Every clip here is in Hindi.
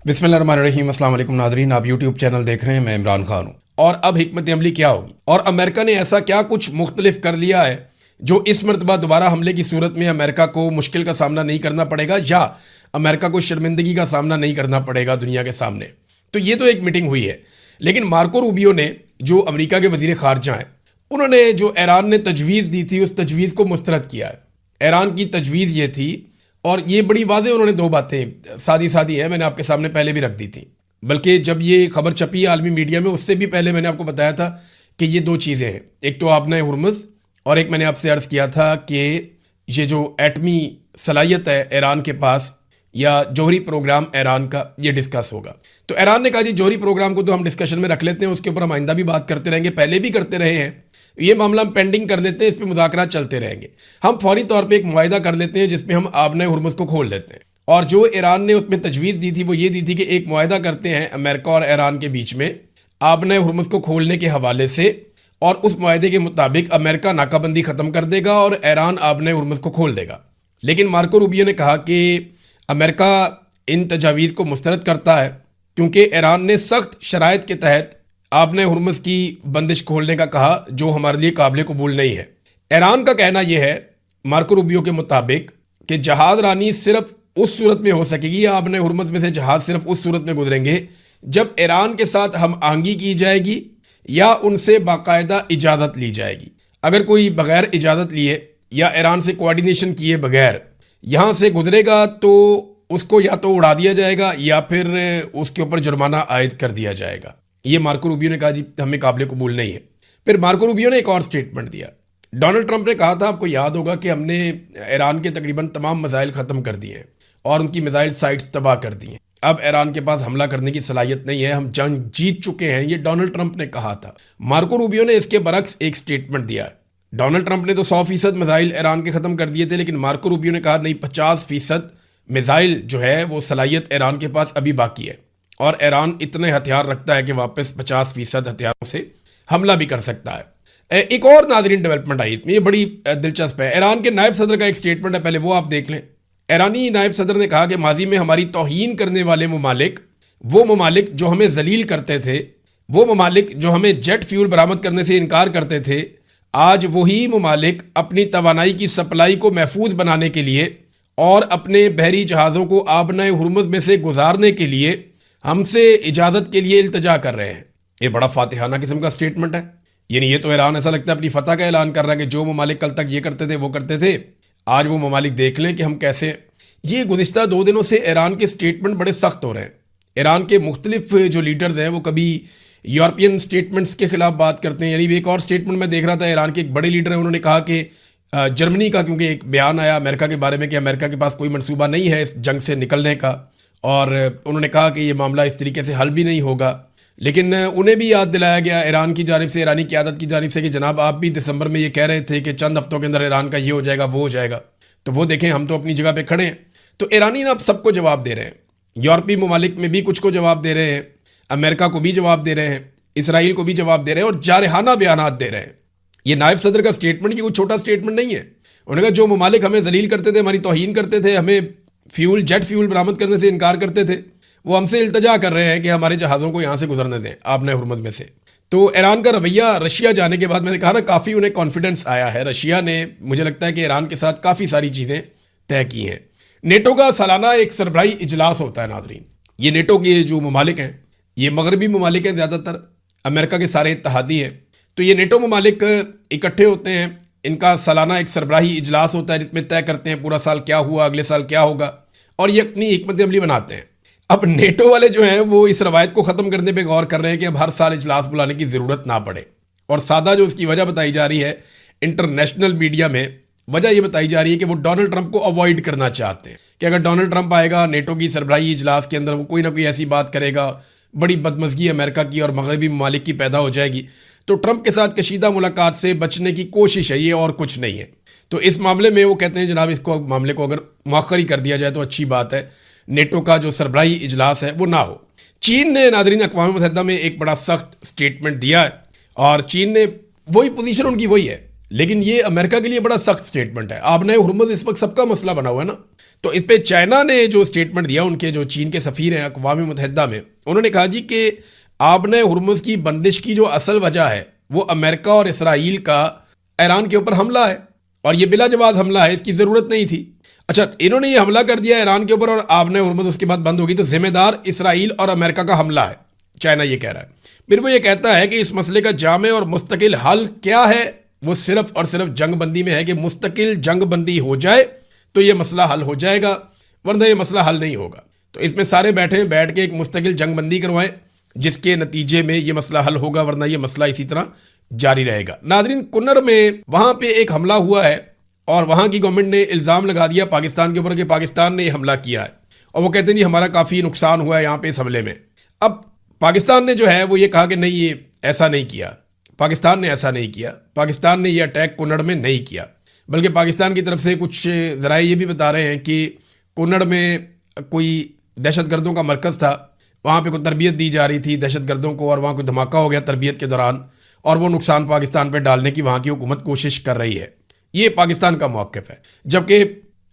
बिस्मिल्लाहिर्रहमानिर्रहीम। अस्सलाम वालेकुम नाज़रीन, आप यूट्यूब चैनल देख रहे हैं, मैं इमरान खान हूँ। और अब हिकमत अमली क्या होगी और अमेरिका ने ऐसा क्या कुछ मुख्तलिफ कर लिया है जो इस मरतबा दोबारा हमले की सूरत में अमेरिका को मुश्किल का सामना नहीं करना पड़ेगा या अमेरिका को शर्मिंदगी का सामना नहीं करना पड़ेगा दुनिया के सामने। तो ये तो एक मीटिंग हुई है, लेकिन मार्को रूबियो ने, जो अमेरिका के वजीर खारजा हैं, उन्होंने जो ईरान ने तजवीज़ दी थी उस तजवीज़ को मुस्तरद किया है। ईरान की तजवीज़ ये थी, और ये बड़ी वाज़ेह उन्होंने दो बातें सादी सादी है, मैंने आपके सामने पहले भी रख दी थी, बल्कि जब ये खबर छपी आलमी मीडिया में उससे भी पहले मैंने आपको बताया था कि ये दो चीज़ें हैं, एक तो आबना हुर्मुज़ और एक मैंने आपसे अर्ज़ किया था कि ये जो एटमी सलाहियत है ईरान के पास या जौहरी प्रोग्राम ईरान का, ये डिस्कस होगा। तो ईरान ने कहा जी जौहरी प्रोग्राम को तो हम डिस्कशन में रख लेते हैं, उसके ऊपर हम आइंदा भी बात करते रहेंगे, पहले भी करते रहे हैं, ये मामला हम पेंडिंग कर देते हैं, इस पर मुज़ाकरात चलते रहेंगे। हम फौरी तौर पे एक मुआहिदा कर लेते हैं जिसमें हम आबना हुर्मुज़ को खोल देते हैं। और जो ईरान ने उसमें तजवीज़ दी थी वो ये दी थी कि एक मुआहिदा करते हैं अमेरिका और ईरान के बीच में आबना हुर्मुज़ को खोलने के हवाले से, और उस मुआहिदे के मुताबिक अमेरिका नाकाबंदी ख़त्म कर देगा और ईरान आबना हुर्मुज़ को खोल देगा। लेकिन मार्को रूबियो ने कहा कि अमेरिका इन तजावीज़ को मुस्तरद करता है क्योंकि ईरान ने सख्त शराइत के तहत आपने हुर्मुज़ की बंदिश खोलने का कहा, जो हमारे लिए काबिल कबूल नहीं है। ईरान का कहना यह है मार्को रूबियो के मुताबिक कि जहाज रानी सिर्फ उस सूरत में हो सकेगी या आपने हुर्मुज़ में से जहाज सिर्फ उस सूरत में गुजरेंगे जब ईरान के साथ हम आहंगी की जाएगी या उनसे बाकायदा इजाज़त ली जाएगी। अगर कोई बगैर इजाज़त लिए या ईरान से कोऑर्डिनेशन किए बगैर यहाँ से गुजरेगा तो उसको या तो उड़ा दिया जाएगा या फिर उसके ऊपर जुर्माना आयद कर दिया जाएगा। ये मार्को रूबियो ने कहा जी हमें काबिल कबूल नहीं है। फिर मार्को रूबियो ने एक और स्टेटमेंट दिया। डोनाल्ड ट्रंप ने कहा था, आपको याद होगा, कि हमने ईरान के तकरीबन तमाम मिसाइल ख़त्म कर दिए हैं और उनकी मिसाइल साइट्स तबाह कर दी हैं। अब ईरान के पास हमला करने की सलाहियत नहीं है, हम जंग जीत चुके हैं, ये डोनाल्ड ट्रंप ने कहा था। मार्को रूबियो ने इसके बरक्स एक स्टेटमेंट दिया है। डोनाल्ड ट्रंप ने तो 100% मिसाइल ईरान के ख़त्म कर दिए थे, लेकिन मार्को रूबियो ने कहा नहीं, 50% मिसाइल जो है वो सलाहियत ईरान के पास अभी बाकी है और ईरान इतने हथियार रखता है कि वापस 50% हथियारों से हमला भी कर सकता है। एक और नाज़रीन डेवलपमेंट आई इसमें, ये बड़ी दिलचस्प है। ईरान के नायब सदर का एक स्टेटमेंट है, पहले वो आप देख लें। ईरानी नायब सदर ने कहा कि माजी में हमारी तौहीन करने वाले ममालिक, वो ममालिक जो हमें जलील करते थे, वो ममालिक जो हमें जेट फ्यूल बरामद करने से इनकार करते थे, आज वही ममालिक अपनी तवानाई की सप्लाई को महफूज बनाने के लिए और अपने बहरी जहाज़ों को आबना हुर्मुज़ में से गुजारने के लिए हमसे इजाज़त के लिए इल्तजा कर रहे हैं। ये बड़ा फातिहाना किस्म का स्टेटमेंट है। यानी ये तो ईरान ऐसा लगता है अपनी फतह का ऐलान कर रहा है कि जो ममालिक कल तक ये करते थे वो करते थे, आज वो ममालिक देख लें कि हम कैसे। ये गुज़िश्ता 2 दिनों से ईरान के स्टेटमेंट बड़े सख्त हो रहे हैं। ईरान के मुख्तलिफ जो लीडर्स हैं वो कभी यूरोपियन स्टेटमेंट्स के खिलाफ बात करते हैं। यानी एक और स्टेटमेंट मैं देख रहा था, ईरान के एक बड़े लीडर हैं, उन्होंने कहा कि जर्मनी का, क्योंकि एक बयान आया अमेरिका के बारे में कि अमेरिका के पास कोई मंसूबा नहीं है इस जंग से निकलने का, और उन्होंने कहा कि ये मामला इस तरीके से हल भी नहीं होगा। लेकिन उन्हें भी याद दिलाया गया ईरान की जानिब से, ईरानी क़यादत की जानिब से, कि जनाब आप भी दिसंबर में ये कह रहे थे कि चंद हफ्तों के अंदर ईरान का ये हो जाएगा वो हो जाएगा, तो वो देखें हम तो अपनी जगह पे खड़े हैं। तो ईरानी अब सबको जवाब दे रहे हैं, यूरोपीय ममालिक में भी कुछ को जवाब दे रहे हैं, अमेरिका को भी जवाब दे रहे हैं, इसराइल को भी जवाब दे रहे हैं और जारहाना बयानात दे रहे हैं। ये नायब सदर का स्टेटमेंट ये कोई छोटा स्टेटमेंट नहीं है। उन्होंने कहा जो ममालिक हमें जलील करते थे, हमारी तौहीन करते थे, हमें जेट फ्यूल बरामद करने से इनकार करते थे, वो हमसे इल्तजा कर रहे हैं कि हमारे जहाज़ों को यहाँ से गुजरने दें आपने हुर्मुज़ में से। तो ईरान का रवैया रशिया जाने के बाद, मैंने कहा ना, काफ़ी उन्हें कॉन्फिडेंस आया है। रशिया ने, मुझे लगता है कि ईरान के साथ काफ़ी सारी चीज़ें तय की हैं। नेटो का सालाना एक सरबराही इजलास होता है नाज़रीन। ये नेटो के जो ममालिक हैं, ये मगरबी ममालिक हैं, ज़्यादातर अमेरिका के सारे इत्तहादी हैं। तो ये नेटो ममालिक इकट्ठे होते हैं, इनका सालाना एक सरबराही इजलास होता है जिसमें तय करते हैं पूरा साल क्या हुआ, अगले साल क्या होगा, और ये अपनी हिकमत अमली बनाते हैं। अब नेटो वाले जो हैं वो इस रवायत को ख़त्म करने पे गौर कर रहे हैं कि अब हर साल इजलास बुलाने की ज़रूरत ना पड़े। और सादा जो इसकी वजह बताई जा रही है इंटरनेशनल मीडिया में, वजह ये बताई जा रही है कि वो डोनाल्ड ट्रंप को अवॉइड करना चाहते हैं कि अगर डोनाल्ड ट्रंप आएगा नेटो की सरबराही इजलास के अंदर, वो कोई ना कोई ऐसी बात करेगा, बड़ी बदमज़गी अमेरिका की और मगरबी ममालिक की पैदा हो जाएगी। तो ट्रंप के साथ कशीदा मुलाकात से बचने की कोशिश है ये, और कुछ नहीं है। तो इस मामले में वो कहते हैं जनाब इसको, मामले को अगर मौखरी कर दिया जाए तो अच्छी बात है, नेटो का जो सरबराही इजलास है वो ना हो। चीन ने नाज़रीन अक़वाम मुत्तहिदा में एक बड़ा सख्त स्टेटमेंट दिया है और चीन ने वही पोजीशन उनकी वही है लेकिन ये अमेरिका के लिए बड़ा सख्त स्टेटमेंट है। आबने हुर्मुज़ इस वक्त सबका मसला बना हुआ है ना। तो इस पे चाइना ने जो स्टेटमेंट दिया, उनके जो चीन के सफ़ीर हैं अक़वाम मुत्तहिदा में, उन्होंने कहा जी कि आबने हुर्मुज़ की बंदिश की जो असल वजह है वो अमेरिका और इसराइल का ईरान के ऊपर हमला है, और ये बिला जवाब हमला है, इसकी ज़रूरत नहीं थी। अच्छा, इन्होंने ये हमला कर दिया ईरान के ऊपर और आबने हुर्मुज़ उसके बाद बंद होगी, तो जिम्मेदार इसराइल और अमेरिका का हमला है, चाइना ये कह रहा है। फिर वो ये कहता है कि इस मसले का जामे और मुस्तकिल हल क्या है, वो सिर्फ और सिर्फ जंगबंदी में है कि मुस्तकिल जंगबंदी हो जाए तो ये मसला हल हो जाएगा, वरना ये मसला हल नहीं होगा। तो इसमें सारे बैठ के एक मुस्तकिल जंगबंदी करवाएं, जिसके नतीजे में ये मसला हल होगा, वरना ये मसला इसी तरह जारी रहेगा। नादरीन, कुन्नर में वहाँ पे एक हमला हुआ है और वहाँ की गवर्नमेंट ने इल्ज़ाम लगा दिया पाकिस्तान के ऊपर कि पाकिस्तान ने हमला किया है, और वो कहते हैं जी हमारा काफ़ी नुकसान हुआ है यहाँ पे इस हमले में। अब पाकिस्तान ने जो है वो ये कहा कि नहीं, ये ऐसा नहीं किया, पाकिस्तान ने ऐसा नहीं किया, पाकिस्तान ने ये अटैक कुन्नड़ में नहीं किया। बल्कि पाकिस्तान की तरफ से कुछ ज़राए ये भी बता रहे हैं कि कुन्नड़ में कोई दहशतगर्दों का मरकज़ था, वहाँ पे कोई तरबियत दी जा रही थी दहशतगर्दों को, और वहाँ कोई धमाका हो गया तरबियत के दौरान, और वो नुकसान पाकिस्तान पर डालने की वहाँ की हुकूमत कोशिश कर रही है। ये पाकिस्तान का मौक़िफ़ है। जबकि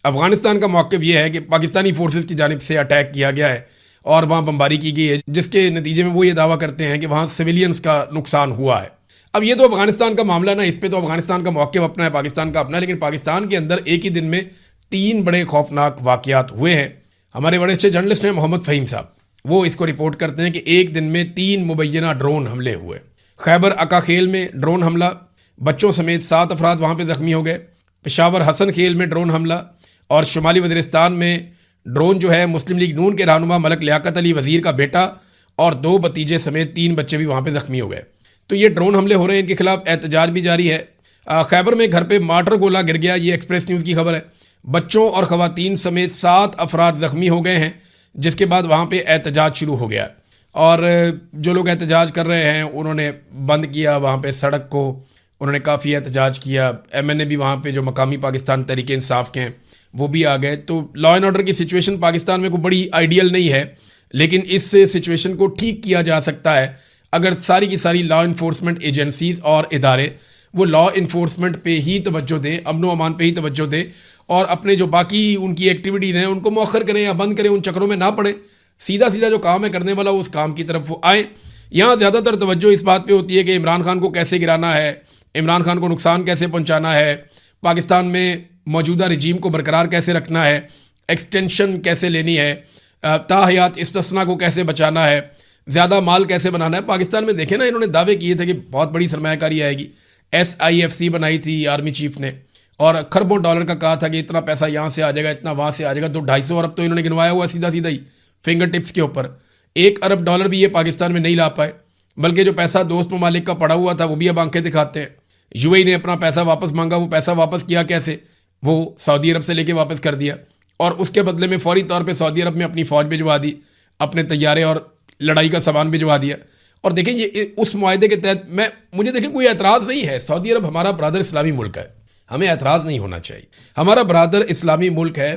अफ़गानिस्तान का मौक़िफ़ ये है कि पाकिस्तानी फोर्सेस की जानिब से अटैक किया गया है और वहाँ बमबारी की गई है, जिसके नतीजे में वो ये दावा करते हैं कि वहाँ सिविलियंस का नुकसान हुआ है। अब ये तो अफगानिस्तान का मामला ना, इस पे तो अफगानिस्तान का मौक़िफ़ अपना है, पाकिस्तान का अपना, लेकिन पाकिस्तान के अंदर एक ही दिन में 3 बड़े खौफनाक वाक़यात हुए हैं। हमारे बड़े अच्छे जर्नलिस्ट हैं मोहम्मद फ़हीम साहब, वो इसको रिपोर्ट करते हैं कि एक दिन में 3 मुबैना ड्रोन हमले हुए। खैबर अकाखेल में ड्रोन हमला, बच्चों समेत 7 अफराद वहाँ पर ज़ख्मी हो गए। पेशावर हसन खेल में ड्रोन हमला, और शुमाली वज़ीरिस्तान में ड्रोन जो है मुस्लिम लीग नून के रहनुमा मलक लियाकत अली वज़ीर का बेटा और 2 भतीजे समेत 3 बच्चे भी वहाँ पे ज़ख्मी हो गए। तो ये ड्रोन हमले हो रहे हैं, इनके खिलाफ एहतजाज भी जारी है। खैबर में घर पे मार्टर गोला गिर गया, ये एक्सप्रेस न्यूज़ की खबर है। बच्चों और ख़वातीन समेत 7 अफराद ज़ख्मी हो गए हैं, जिसके बाद वहाँ पे एहतजाज शुरू हो गया, और जो लोग एहतजाज कर रहे हैं उन्होंने बंद किया वहाँ पे सड़क को, उन्होंने काफ़ी एहतजाज किया। MNA भी वहाँ पे जो मकामी पाकिस्तान तहरीक इंसाफ के हैं वो भी आ गए। तो लॉ एंड ऑर्डर की सिचुएशन पाकिस्तान में कोई बड़ी आइडियल नहीं है, लेकिन इस सिचुएशन को ठीक किया जा सकता है अगर सारी की सारी लॉ इन्फोर्समेंट एजेंसीज़ और इदारे वो लॉ इन्फोर्समेंट पे ही तवज्जो दें, अमन अमान पे ही तवज्जो दें, और अपने जो बाकी उनकी एक्टिविटीज़ हैं उनको मौखर करें या बंद करें, उन चक्रों में ना पड़े। सीधा सीधा जो काम है करने वाला उस काम की तरफ वो आए। यहाँ ज़्यादातर तवज्जो इस बात पे होती है कि इमरान खान को कैसे गिराना है, इमरान खान को नुकसान कैसे पहुँचाना है, पाकिस्तान में मौजूदा रजीम को बरकरार कैसे रखना है, एक्सटेंशन कैसे लेनी है, ताहयात इस्तिस्ना को कैसे बचाना है, ज़्यादा माल कैसे बनाना है। पाकिस्तान में देखें ना, इन्होंने दावे किए थे कि बहुत बड़ी सरमायाकारी आएगी। SIFC बनाई थी आर्मी चीफ ने, और खरबों डॉलर का कहा था कि इतना पैसा यहाँ से आ जाएगा, इतना वहाँ से आ जाएगा। तो 250 अरब तो इन्होंने गिनवाया हुआ सीधा सीधा ही फिंगर टिप्स के ऊपर। 1 अरब डॉलर भी ये पाकिस्तान में नहीं ला पाए, बल्कि जो पैसा दोस्त ममालिक का पड़ा हुआ था वो भी अब आंखें दिखाते हैं। UAE ने अपना पैसा वापस मांगा, वो पैसा वापस किया कैसे, वो सऊदी अरब से लेके वापस कर दिया, और उसके बदले में फौरी तौर पे सऊदी अरब में अपनी फ़ौज भिजवा दी, अपने तैयारे और लड़ाई का सामान भिजवा दिया। और देखें ये उस मुआहदे के तहत मुझे देखें कोई एतराज़ नहीं है। सऊदी अरब हमारा बरादर इस्लामी मुल्क है, हमें एतराज़ नहीं होना चाहिए। हमारा बरादर इस्लामी मुल्क है,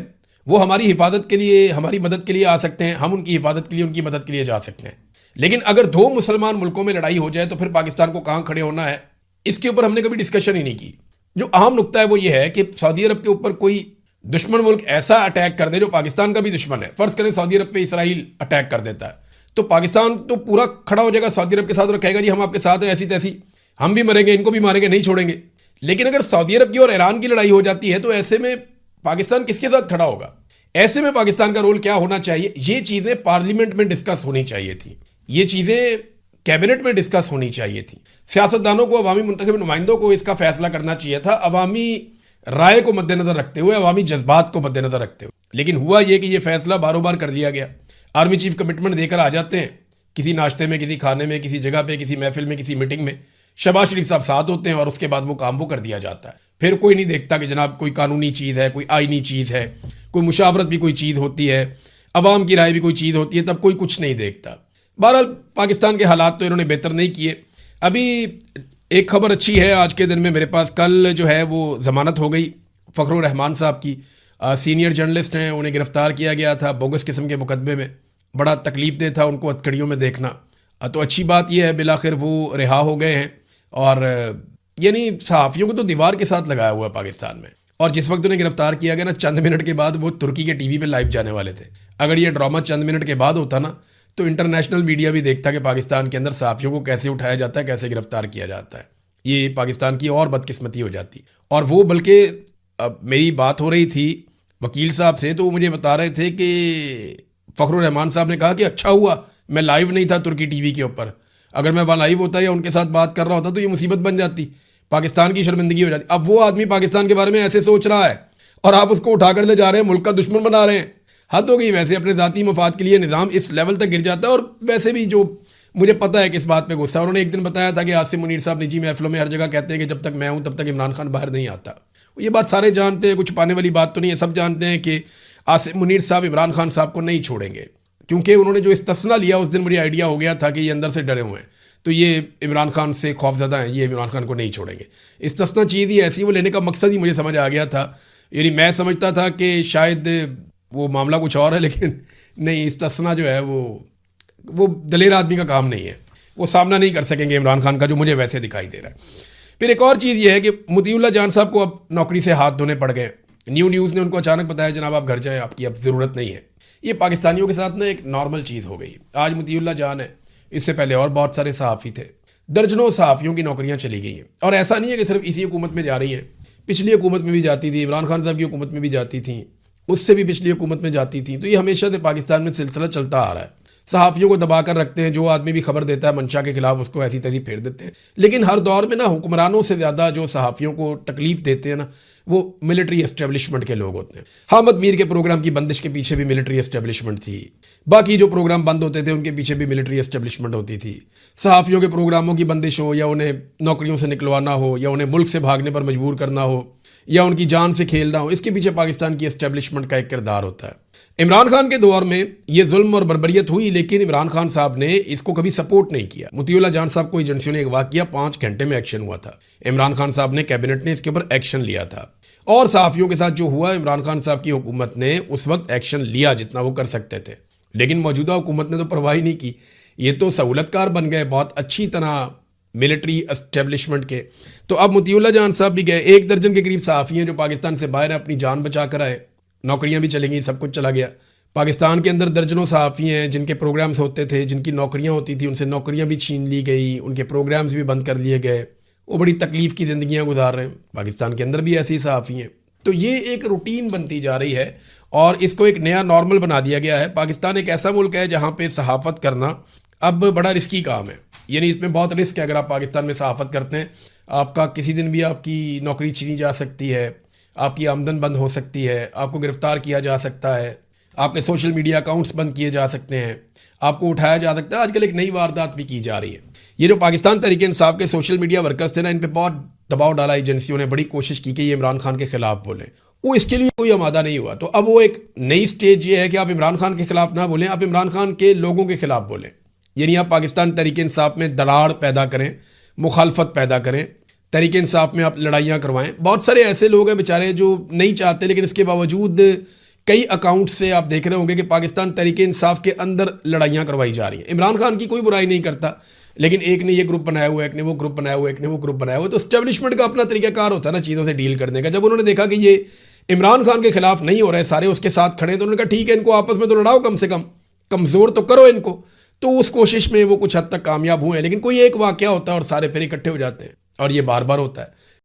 वो हमारी हिफाजत के लिए, हमारी मदद के लिए आ सकते हैं, हम उनकी हिफाजत के लिए, उनकी मदद के लिए जा सकते हैं। लेकिन अगर 2 मुसलमान मुल्कों में लड़ाई हो जाए तो फिर पाकिस्तान को कहाँ खड़े होना है, इसके ऊपर हमने कभी डिस्कशन ही नहीं की। जो अहम नुकता है वो ये है कि सऊदी अरब के ऊपर कोई दुश्मन मुल्क ऐसा अटैक कर दे जो पाकिस्तान का भी दुश्मन है। फ़र्ज़ करें सऊदी अरब पे इसराइल अटैक कर देता है, तो पाकिस्तान तो पूरा खड़ा हो जाएगा सऊदी अरब के साथ और कहेगा जी हम आपके साथ हैं, ऐसी तैसी, हम भी मरेंगे, इनको भी मारेंगे, नहीं छोड़ेंगे। लेकिन अगर सऊदी अरब की और ईरान की लड़ाई हो जाती है तो ऐसे में पाकिस्तान किसके साथ खड़ा होगा? ऐसे में पाकिस्तान का रोल क्या होना चाहिए? ये चीज़ें पार्लियामेंट में डिस्कस होनी चाहिए थी, ये चीज़ें कैबिनेट में डिस्कस होनी चाहिए थी। सियासतदानों को, अवामी मुंतखब नुमाइंदों को इसका फैसला करना चाहिए था, अवामी राय को मद्देनजर रखते हुए, अवामी जज्बात को मद्देनजर रखते हुए। लेकिन हुआ ये कि ये फैसला बारों बार कर लिया गया। आर्मी चीफ कमिटमेंट देकर आ जाते हैं किसी नाश्ते में, किसी खाने में, किसी जगह पे, किसी महफिल में, किसी मीटिंग में, शहबाज शरीफ साहब साथ होते हैं और उसके बाद वो काम वो कर दिया जाता है। फिर कोई नहीं देखता कि जनाब कोई कानूनी चीज़ है, कोई आईनी चीज़ है, कोई मुशावरत भी कोई चीज़ होती है, अवाम की राय भी कोई चीज़ होती है, तब कोई कुछ नहीं देखता। बहरहाल पाकिस्तान के हालात तो इन्होंने बेहतर नहीं किए। अभी एक खबर अच्छी है आज के दिन में मेरे पास, कल जो है वो ज़मानत हो गई फ़खरुर रहमान साहब की। सीनियर जर्नलिस्ट हैं, उन्हें गिरफ़्तार किया गया था बोगस किस्म के मुकदमे में। बड़ा तकलीफ़ दे था उनको हथकड़ियों में देखना। तो अच्छी बात यह है बिलाखिर वो रिहा हो गए हैं। और यानी सहाफ़ियों को तो दीवार के साथ लगाया हुआ है पाकिस्तान में। और जिस वक्त उन्हें गिरफ्तार किया गया ना, चंद मिनट के बाद वो तुर्की के टीवी पे लाइव जाने वाले थे। अगर ये ड्रामा चंद मिनट के बाद होता ना, तो इंटरनेशनल मीडिया भी देखता कि पाकिस्तान के अंदर सहाफ़ियों को कैसे उठाया जाता है, कैसे गिरफ्तार किया जाता है। ये पाकिस्तान की और बदकिस्मती हो जाती। और वो बल्कि मेरी बात हो रही थी वकील साहब से, तो वो मुझे बता रहे थे कि फ़खरुर रहमान साहब ने कहा कि अच्छा हुआ मैं लाइव नहीं था तुर्की टीवी के ऊपर, अगर मैं वहाँ लाइव होता या उनके साथ बात कर रहा होता तो ये मुसीबत बन जाती, पाकिस्तान की शर्मिंदगी हो जाती। अब वो आदमी पाकिस्तान के बारे में ऐसे सोच रहा है और आप उसको उठाकर ले जा रहे हैं, मुल्क का दुश्मन बना रहे हैं। हद हो गई। वैसे अपने ज़ाती मफाद के लिए निज़ाम इस लेवल तक गिर जाता है। और वैसे भी जो मुझे पता है किस बात पे गुस्सा है, उन्होंने एक दिन बताया था कि आसिम मुनीर साहब निजी महफिलों में हर जगह कहते हैं कि जब तक मैं हूं तब तक इमरान खान बाहर नहीं आता। ये बात सारे जानते हैं, कुछ छुपाने वाली बात तो नहीं है। सब जानते हैं कि आसिम मुनीर साहब इमरान खान साहब को नहीं छोड़ेंगे, क्योंकि उन्होंने जो इस्तिस्ना लिया उस दिन मुझे आइडिया हो गया था कि ये अंदर से डरे हुए हैं, तो ये इमरान खान से खौफजदा हैं, ये इमरान खान को नहीं छोड़ेंगे। इस्तिस्ना चीज़ ही ऐसी, वो लेने का मकसद ही मुझे समझ आ गया था। यानी मैं समझता था कि शायद वो मामला कुछ और है, लेकिन नहीं, इस्तिस्ना जो है वो दलेर आदमी का काम नहीं है। वो सामना नहीं कर सकेंगे इमरान खान का, जो मुझे वैसे दिखाई दे रहा है। फिर एक और चीज़ ये है कि मोतीउल्लाह जान साहब को अब नौकरी से हाथ धोने पड़ गए। न्यूज़ ने उनको अचानक बताया जनाब आप घर जाएं, आपकी अब ज़रूरत नहीं है। ये पाकिस्तानियों के साथ ना एक नॉर्मल चीज़ हो गई। आज मोतीउल्लाह जान है, इससे पहले और बहुत सारे सहाफ़ी थे। दर्जनों सहाफ़ियों की नौकरियां चली गई हैं। और ऐसा नहीं है कि सिर्फ इसी हुकूमत में जा रही हैं, पिछली हुकूमत में भी जाती थी, इमरान खान साहब की हुकूमत में भी जाती थी, उससे भी पिछली हुकूमत में जाती थी। तो ये हमेशा से पाकिस्तान में सिलसिला चलता आ रहा है। सहाफ़ियों को दबा कर रखते हैं, जो आदमी भी खबर देता है मंशा के खिलाफ उसको ऐसी तैसी फेर देते हैं। लेकिन हर दौर में ना हुक्मरानों से ज़्यादा जो सहाफ़ियों को तकलीफ देते हैं ना, वो मिलिट्री एस्टेब्लिशमेंट के लोग होते हैं। हामिद मीर के प्रोग्राम की बंदिश के पीछे भी मिलिट्री एस्टेब्लिशमेंट थी, बाकी जो प्रोग्राम बंद होते थे उनके पीछे भी मिलिट्री एस्टेब्लिशमेंट होती थी। सहाफ़ियों के प्रोग्रामों की बंदिश हो, या उन्हें नौकरियों से निकलवाना हो, या उन्हें मुल्क से भागने पर मजबूर करना हो, या उनकी जान से खेलना हो, इसके पीछे पाकिस्तान की एस्टेब्लिशमेंट का एक किरदार होता है। इमरान खान के दौर में ये जुल्म और बर्बरियत हुई, लेकिन इमरान खान साहब ने इसको कभी सपोर्ट नहीं किया। मोतीउल्लाह जान साहब को एजेंसियों ने अगवा किया, 5 घंटे में एक्शन हुआ था। इमरान खान साहब ने, कैबिनेट ने इसके ऊपर एक्शन लिया था। और सहाफ़ियों के साथ जो हुआ, इमरान खान साहब की हुकूमत ने उस वक्त एक्शन लिया जितना वो कर सकते थे, लेकिन मौजूदा हुकूमत ने तो परवाह ही नहीं की। ये तो सहूलतकार बन गए बहुत अच्छी तरह मिलिट्री एस्टेब्लिशमेंट के। तो अब मोतीउल्लाह जान साहब भी गए। 1 दर्जन के करीब सहाफ़ी हैं जो पाकिस्तान से बाहर अपनी जान बचा कर आए। नौकरियां भी चली गई, सब कुछ चला गया। पाकिस्तान के अंदर दर्जनों सहाफ़ी हैं जिनके प्रोग्राम्स होते थे, जिनकी नौकरियां होती थी, उनसे नौकरियां भी छीन ली गई, उनके प्रोग्राम्स भी बंद कर लिए गए। वो बड़ी तकलीफ़ की ज़िंदगियां गुजार रहे हैं। पाकिस्तान के अंदर भी ऐसी सहाफ़ी हैं। तो ये एक रूटीन बनती जा रही है और इसको एक नया नॉर्मल बना दिया गया है। पाकिस्तान एक ऐसा मुल्क है जहाँ पे सहाफ़त करना अब बड़ा रिस्की काम है। यानी इसमें बहुत रिस्क है। अगर आप पाकिस्तान में सहाफ़त करते हैं, आपका किसी दिन भी आपकी नौकरी छीनी जा सकती है, आपकी आमदन बंद हो सकती है, आपको गिरफ्तार किया जा सकता है, आपके सोशल मीडिया अकाउंट्स बंद किए जा सकते हैं, आपको उठाया जा सकता है। आजकल एक नई वारदात भी की जा रही है। ये जो पाकिस्तान तहरीक इंसाफ के सोशल मीडिया वर्कर्स थे ना, इन पर बहुत दबाव डाला एजेंसियों ने, बड़ी कोशिश की कि ये इमरान खान के खिलाफ बोलें। वो इसके लिए कोई आमादा नहीं हुआ। तो अब वो एक नई स्टेज ये है कि आप इमरान खान के खिलाफ ना बोलें, आप इमरान खान के लोगों के खिलाफ बोलें। यानी आप पाकिस्तान तहरीक इंसाफ में दरार पैदा करें, मुखालफत पैदा करें, तहरीक इंसाफ में आप लड़ाइयाँ करवाएं। बहुत सारे ऐसे लोग हैं बेचारे जो नहीं चाहते, लेकिन इसके बावजूद कई अकाउंट से आप देख रहे होंगे कि पाकिस्तान तहरीक इंसाफ के अंदर लड़ाइयाँ करवाई जा रही हैं। इमरान खान की कोई बुराई नहीं करता, लेकिन एक ने ये ग्रुप बनाया हुआ है, एक ने वो ग्रुप बनाया हुआ है, एक ने वो ग्रुप बनाया हुआ है। तो एस्टेब्लिशमेंट का अपना तरीकाकार होता है ना चीज़ों से डील करने का। जब उन्होंने देखा कि ये इमरान खान के खिलाफ नहीं हो रहे, सारे उसके साथ खड़े, तो उन्होंने कहा ठीक है, इनको आपस में तो लड़ाओ, कम से कम कमज़ोर तो करो इनको। तो उस कोशिश में वो कुछ हद तक कामयाब हुए हैं। लेकिन कोई एक वाक़या होता है और सारे फिर इकट्ठे हो जाते हैं, और ये बार बार होता है।